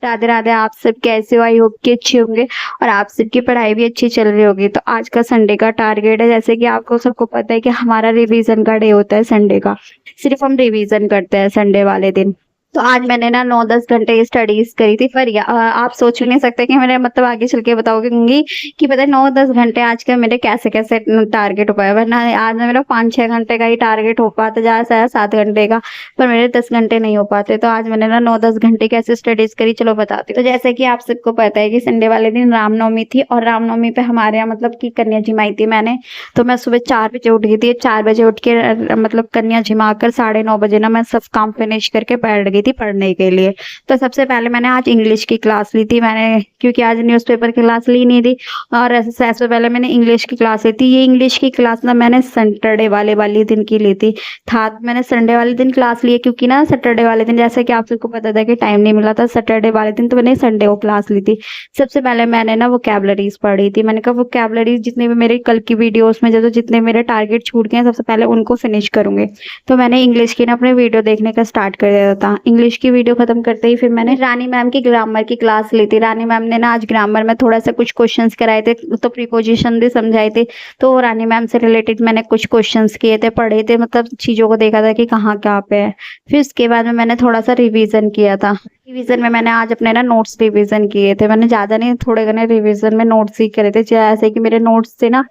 राधे राधे। आप सब कैसे हो? आई होप कि अच्छे होंगे और आप सबकी पढ़ाई भी अच्छी चल रही होगी। तो आज का संडे का टारगेट है, जैसे कि आपको सबको पता है कि हमारा रिवीजन का डे होता है संडे का। सिर्फ हम रिवीजन करते हैं संडे वाले दिन। तो आज मैंने ना 9-10 घंटे स्टडीज करी थी। पर आप सोच भी नहीं सकते कि मैंने मतलब आगे चल के बताऊंगी कि पता है 9-10 घंटे आज के मेरे कैसे कैसे टारगेट हो पाया। वरना आज मेरा 5-6 घंटे का ही टारगेट हो पाता, ज्यादा से ज्यादा 7 घंटे का, पर मेरे 10 घंटे नहीं हो पाते। तो आज मैंने ना 9-10 घंटे कैसे स्टडीज करी, चलो बताती हूँ। तो जैसे कि आप सबको पता है कि संडे वाले दिन रामनवमी थी और रामनवमी पे हमारे यहाँ मतलब कि कन्या जिमाई थी मैंने। तो मैं सुबह 4 बजे उठ गई थी। 4 बजे उठ के मतलब कन्या जिमा कर 9:30 बजे ना मैं सब काम फिनिश करके बैठ गई थी पढ़ने के लिए। तो सबसे पहले मैंने आज इंग्लिश की क्लास ली थी मैंने, क्योंकि आज न्यूज़पेपर की क्लास ली नहीं थी। और सबसे पहले मैंने इंग्लिश की क्लास ली थी। ये इंग्लिश की क्लास ना मैंने सैटरडे वाले दिन की ली थी। मैंने संडे वाले दिन क्लास ली है, क्योंकि ना सैटरडे वाले दिन जैसे कि आप सबको पता था कि टाइम नहीं मिला था सैटरडे वाले दिन, तो मैंने संडे को क्लास ली थी। सबसे पहले मैंने ना वोकैबुलरीज पढ़ी थी। मैंने कहा वोकैबुलरीज जितने भी मेरे कल की वीडियोस में जो जितने मेरे टारगेट छूट गए हैं सबसे पहले उनको फिनिश करूंगी। तो मैंने इंग्लिश की ना अपने वीडियो देखने का स्टार्ट कर दिया था। इंग्लिश की वीडियो खत्म करते ही फिर मैंने रानी मैम की ग्रामर की क्लास ली थी। रानी मैम ने ना आज ग्रामर में थोड़ा सा कुछ क्वेश्चंस कराए थे, तो प्रीपोजिशन भी समझाए थे। तो रानी मैम से रिलेटेड मैंने कुछ क्वेश्चंस किए थे, पढ़े थे, मतलब चीजों को देखा था कि कहाँ क्या पे है। फिर उसके बाद में मैंने थोड़ा सा रिवीजन किया था। रिवीजन में मैंने आज अपने ना नोट्स रिवीजन किए थे। मैंने ज्यादा नहीं, थोड़े घने रिवीजन में नोट्स ही करे थे। जैसे कि मेरे नोट्स थे ना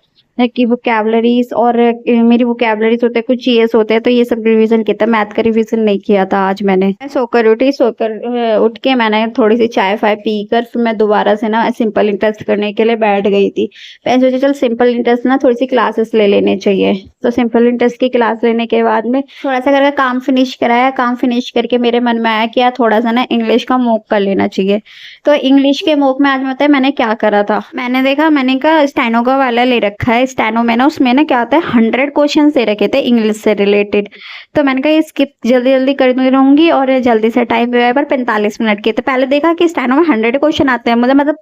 कि वोकैबुलरीज और मेरी वोकैबुलरीज होते हैं, कुछ जीएस होते हैं, तो ये सब रिवीजन किया था। मैथ का रिवीजन नहीं किया था आज मैंने। मैं सोकर उठ के मैंने थोड़ी सी चाय फाय पीकर फिर मैं दोबारा से ना सिंपल इंटरेस्ट करने के लिए बैठ गई थी। मैं सोचा चल सिंपल इंटरेस्ट ना थोड़ी सी क्लासेस ले लेने चाहिए। तो सिंपल इंटरेस्ट की क्लास लेने के बाद में थोड़ा सा करके काम फिनिश कराया। काम फिनिश करके मेरे मन में आया कि यार थोड़ा सा ना इंग्लिश का मॉक कर लेना चाहिए। तो इंग्लिश के मॉक में आज बताया मैंने क्या करा था। मैंने कहा स्टेनो का वाला ले रखा है। स्टेनो में ना उसमें ना क्या होता है 100 क्वेश्चन दे रखे थे इंग्लिश से रिलेटेड। तो मैंने कहा ये स्किप जल्दी जल्दी कर रहूंगी और जल्दी से टाइम भी पर 45 मिनट के। तो पहले देखा कि स्टेनो में 100 क्वेश्चन आते हैं, मतलब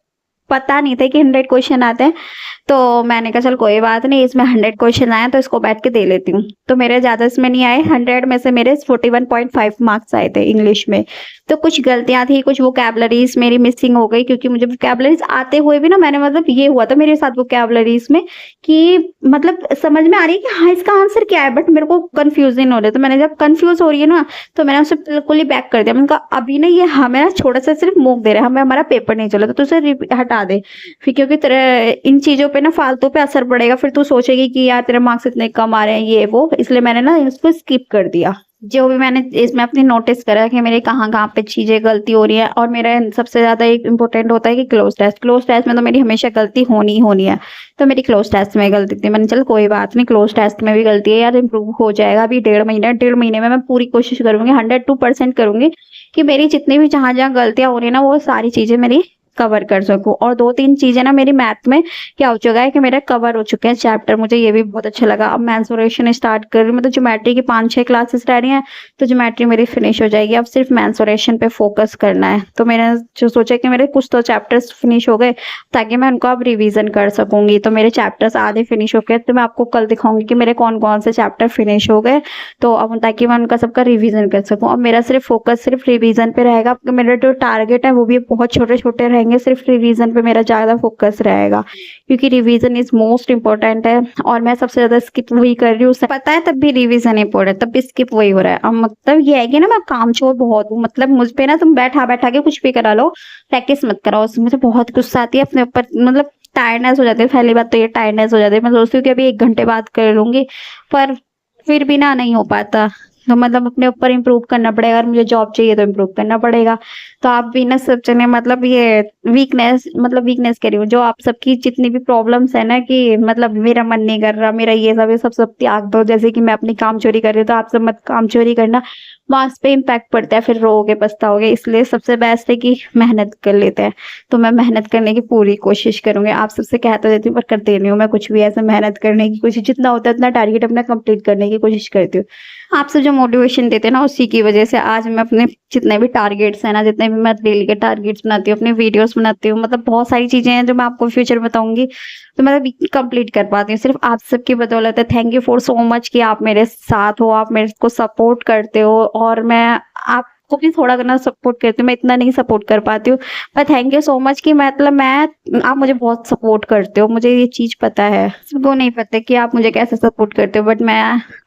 पता नहीं था कि 100 क्वेश्चन आते हैं। तो मैंने कहा चल कोई बात नहीं, इसमें 100 क्वेश्चन आए तो इसको बैठ के दे लेती हूँ। तो मेरे ज्यादा इसमें नहीं आए, 100 में से मेरे 41.5 मार्क्स आए थे इंग्लिश में। तो कुछ गलतियां थी, कुछ वोकैबुलरीज मेरी मिसिंग हो गई, क्योंकि मुझे वोकैबुलरीज आते हुए भी ना मैंने मतलब ये हुआ था मेरे साथ वोकैबुलरीज में कि मतलब समझ में आ रही है कि हाँ इसका आंसर क्या है, बट मेरे को कंफ्यूजन हो रहा है। तो मैंने जब कंफ्यूज हो रही है ना तो मैंने उसे बिल्कुल ही बैक कर दिया। मैंने कहा अभी ना ये हमें छोटा सा सिर्फ मॉक दे रहा है, हमें हमारा पेपर नहीं चला, तो उसे हटा दे फिर, क्योंकि तेरे इन चीजों पे ना फालतू पे असर पड़ेगा। फिर तू सोचेगी कि यार तेरे मार्क्स इतने कम आ रहे हैं ये वो, इसलिए मैंने ना इसको स्किप कर दिया। जो भी मैंने इसमें अपनी नोटिस करा कि मेरे कहाँ कहाँ पे चीजें गलती हो रही है। और मेरा सबसे ज्यादा एक इम्पोर्टेंट होता है कि क्लोज टेस्ट में तो मेरी हमेशा गलती होनी ही होनी है। तो मेरी क्लोज टेस्ट में गलती थी। मैंने चल कोई बात नहीं, क्लोज टेस्ट में भी गलती है यार, इम्प्रूव हो जाएगा। अभी 1.5 महीने में मैं पूरी कोशिश करूंगी, 102% करूंगी कि मेरी जितनी भी जहां जहां गलतियां हो रही है ना वो सारी चीजें मेरी कवर कर सकूं। और 2-3 चीजें ना मेरी मैथ में क्या हो चुका है कि मेरे कवर हो चुके हैं चैप्टर, मुझे ये भी बहुत अच्छा लगा। अब मेंसुरेशन स्टार्ट कर रही हूँ, मतलब ज्योमेट्री की 5-6 क्लासेस रह रही हैं, तो ज्योमेट्री मेरी फिनिश हो जाएगी। अब सिर्फ मेंसुरेशन पे फोकस करना है। तो मैंने जो सोचा कि मेरे कुछ तो चैप्टर्स फिनिश हो गए ताकि मैं उनको अब रिविजन कर सकूंगी। तो मेरे चैप्टर्स आधे फिनिश हो गए, तो मैं आपको कल दिखाऊंगी कि मेरे कौन कौन से चैप्टर फिनिश हो गए, तो अब ताकि मैं उनका सबका रिविजन कर सकूं। अब मेरा सिर्फ फोकस सिर्फ रिविजन पे रहेगा। मेरा जो टारगेट है वो भी बहुत छोटे छोटे रहेंगे, सिर्फ रिवीजन पे मेरा ज्यादा फोकस रहेगा, क्योंकि रिवीजन इज मोस्ट इंपॉर्टेंट है। और मैं सबसे ज्यादा स्किप वही कर रही हूँ, पता है तब भी रिवीजन इंपॉर्टेंट, तब भी स्किप वही हो रहा है। अब मतलब ये है कि ना मैं कामचोर बहुत हूँ, मतलब मुझ पे ना तुम बैठा बैठा के कुछ भी करा लो, प्रैक्टिस मत कराओ। उसमें मुझे बहुत गुस्सा आती है अपने ऊपर, मतलब टायर्डनेस हो जाती है। पहली बात तो ये टायर्डनेस हो जाती है। मैं सोचती हूँ कि अभी 1 घंटे बाद कर लूंगी, पर फिर भी ना नहीं हो पाता। तो मतलब अपने ऊपर इम्प्रूव करना पड़ेगा, और मुझे जॉब चाहिए तो इम्प्रूव करना पड़ेगा। तो आप भी ना सब जने मतलब ये वीकनेस कह रही हूँ, जो आप सबकी जितनी भी प्रॉब्लम्स है ना कि मतलब मेरा मन नहीं कर रहा, मेरा ये सब त्याग दो। जैसे कि मैं अपनी काम चोरी कर रही हूँ, तो आप सब मत काम चोरी करना, मार्क्स पे इम्पैक्ट पड़ता है, फिर रोओगे पछताओगे। इसलिए सबसे बेस्ट है कि मेहनत कर लेते हैं। तो मैं मेहनत करने की पूरी कोशिश करूंगी। आप सबसे कह तो देती हूँ पर करती नहीं हूँ मैं कुछ भी ऐसे। मेहनत करने की कोशिश जितना होता है उतना टारगेट अपना कंप्लीट करने की कोशिश करती हूँ। आप सब जो मोटिवेशन देते हैं ना उसी की वजह से आज मैं अपने जितने भी टारगेट्स हैं ना, जितने भी मैं डेली के टारगेट्स बनाती हूँ, अपने वीडियोस बनाती हूँ, मतलब बहुत सारी चीजें हैं जो मैं आपको फ्यूचर बताऊंगी, तो मैं कंप्लीट कर पाती हूँ सिर्फ आप सबकी बदौलत है। Thank you for so much कि आप मेरे साथ हो, आप मेरे को सपोर्ट करते हो। और मैं आप को भी थोड़ा करना सपोर्ट करती हूँ, मैं इतना नहीं सपोर्ट कर पाती हूँ। पर थैंक यू सो मच कि मतलब मैं आप मुझे बहुत सपोर्ट करते हो, मुझे ये चीज़ पता है। सबको नहीं पता कि आप मुझे कैसे सपोर्ट करते हो, बट मैं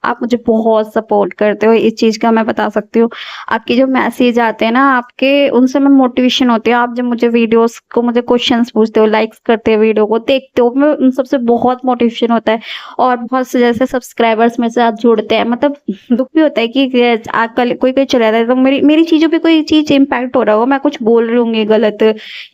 आप मुझे बहुत सपोर्ट करते हो, इस चीज़ का मैं बता सकती हूँ। आपके जो मैसेज आते हैं ना, आपके उनसे मैं मोटिवेशन होती हूँ। आप जब मुझे वीडियोज़ को मुझे क्वेश्चंस पूछते हो, लाइक्स करते हो, वीडियो को देखते हो, मैं उन सबसे बहुत मोटिवेशन होता है। और बहुत से जैसे सब्सक्राइबर्स मेरे साथ जुड़ते हैं, मतलब दुःख भी होता है कि आजकल कोई चला जाता है, तो मेरी चीज़ों पे कोई चीज़ इम्पैक्ट हो रहा होगा, मैं कुछ बोल रही होंगी गलत,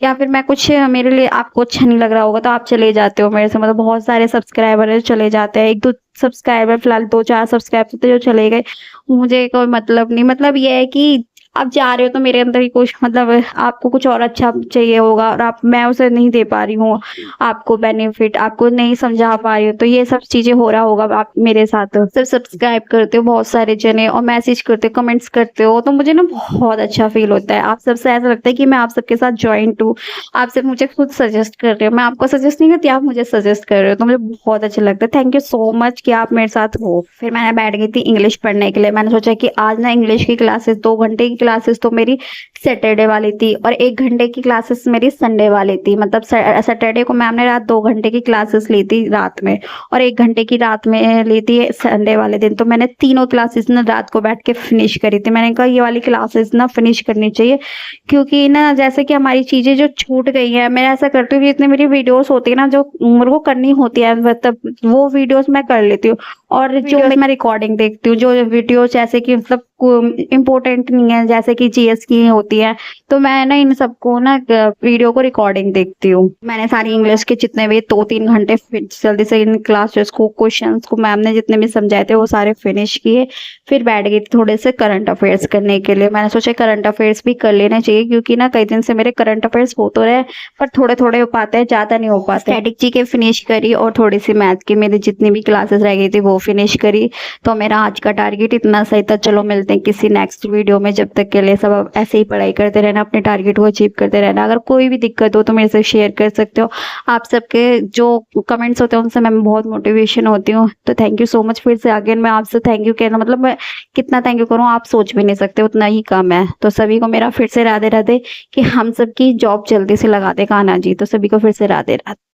या फिर मैं कुछ मेरे लिए आपको अच्छा नहीं लग रहा होगा, तो आप चले जाते हो मेरे से, मतलब बहुत सारे सब्सक्राइबर चले जाते हैं। 1-2 सब्सक्राइबर फिलहाल 2-4 सब्सक्राइबर थे जो चले गए, मुझे कोई मतलब नहीं। मतलब ये है कि आप जा रहे हो तो मेरे अंदर ही कुछ मतलब आपको कुछ और अच्छा चाहिए होगा, और आप मैं उसे नहीं दे पा रही हूँ आपको बेनिफिट, आपको नहीं समझा पा रही हूँ, तो ये सब चीजें हो रहा होगा आप मेरे साथ। सब सब्सक्राइब करते हो बहुत सारे जने, और मैसेज करते हो, कमेंट्स करते हो, तो मुझे ना बहुत अच्छा फील होता है। आप सबसे ऐसा लगता है कि मैं आप सबके साथ जॉइंट हूँ, आप सब मुझे खुद सजेस्ट कर रहे हो, मैं आपको सजेस्ट नहीं करती, आप मुझे सजेस्ट कर रहे हो, तो मुझे बहुत अच्छा लगता है। थैंक यू सो मच कि आप मेरे साथ हो। फिर मैंने बैठ गई थी इंग्लिश पढ़ने के लिए। मैंने सोचा कि आज ना इंग्लिश की क्लासेस 2 घंटे की क्लासेस तो मेरी सैटरडे वाली थी, और 1 घंटे की क्लासेस मेरी संडे वाली थी। मतलब सैटरडे को मैम ने रात 2 घंटे की क्लासेस ली थी रात में, और 1 घंटे की रात में ली थी संडे वाले दिन। तो मैंने तीनों क्लासेस ना रात को बैठ के फिनिश करी थी। मैंने कहा ये वाली क्लासेस ना फिनिश करनी चाहिए, क्योंकि ना जैसे कि हमारी चीजें जो छूट गई हैं, मैं ऐसा करती हूँ कि जितने मेरी वीडियोस होती है ना जो मेरे को करनी होती है, मतलब वो वीडियोस मैं कर लेती हूँ। और जो मैं रिकॉर्डिंग देखती हूँ, जो वीडियोस जैसे कि मतलब इम्पोर्टेंट नहीं है, जैसे कि जीएस की होती है, तो मैं ना इन सबको ना वीडियो को रिकॉर्डिंग देखती हूँ। मैंने सारी इंग्लिश के जितने भी 2-3 घंटे जल्दी से इन क्लासेस को, क्वेश्चंस को मैम ने जितने भी समझाए थे वो सारे फिनिश किए। फिर बैठ गई थी थोड़े से करंट अफेयर्स करने के लिए। मैंने सोचा करंट अफेयर्स भी कर लेना चाहिए, क्योंकि ना कई दिन से मेरे करंट अफेयर्स हो तो रहे, पर थोड़े थोड़े हो पाते हैं, ज्यादा नहीं हो पाते। स्टैटिक जी के फिनिश करी, और थोड़ी सी मैथ की मेरी जितनी भी क्लासेस रह गई थी वो फिनिश करी। तो मेरा आज का टारगेट इतना सही था। चलो मिलते हैं किसी नेक्स्ट वीडियो में, जब तक के लिए सब आप ऐसे ही पढ़ाई करते रहना, अपने टारगेट को अचीव करते रहना। अगर कोई भी दिक्कत हो तो मेरे से शेयर कर सकते हो। आप सबके जो कमेंट्स होते हैं उनसे मैं बहुत मोटिवेशन होती हूँ। तो थैंक यू सो मच। फिर से अगेन मैं आपसे थैंक यू कहना, मतलब मैं कितना थैंक यू करूँ आप सोच भी नहीं सकते, उतना ही कम है। तो सभी को मेरा फिर से राधे राधे, कि हम सबकी जॉब जल्दी से लगा दे कान्हा जी। तो सभी को फिर से राधे राधे।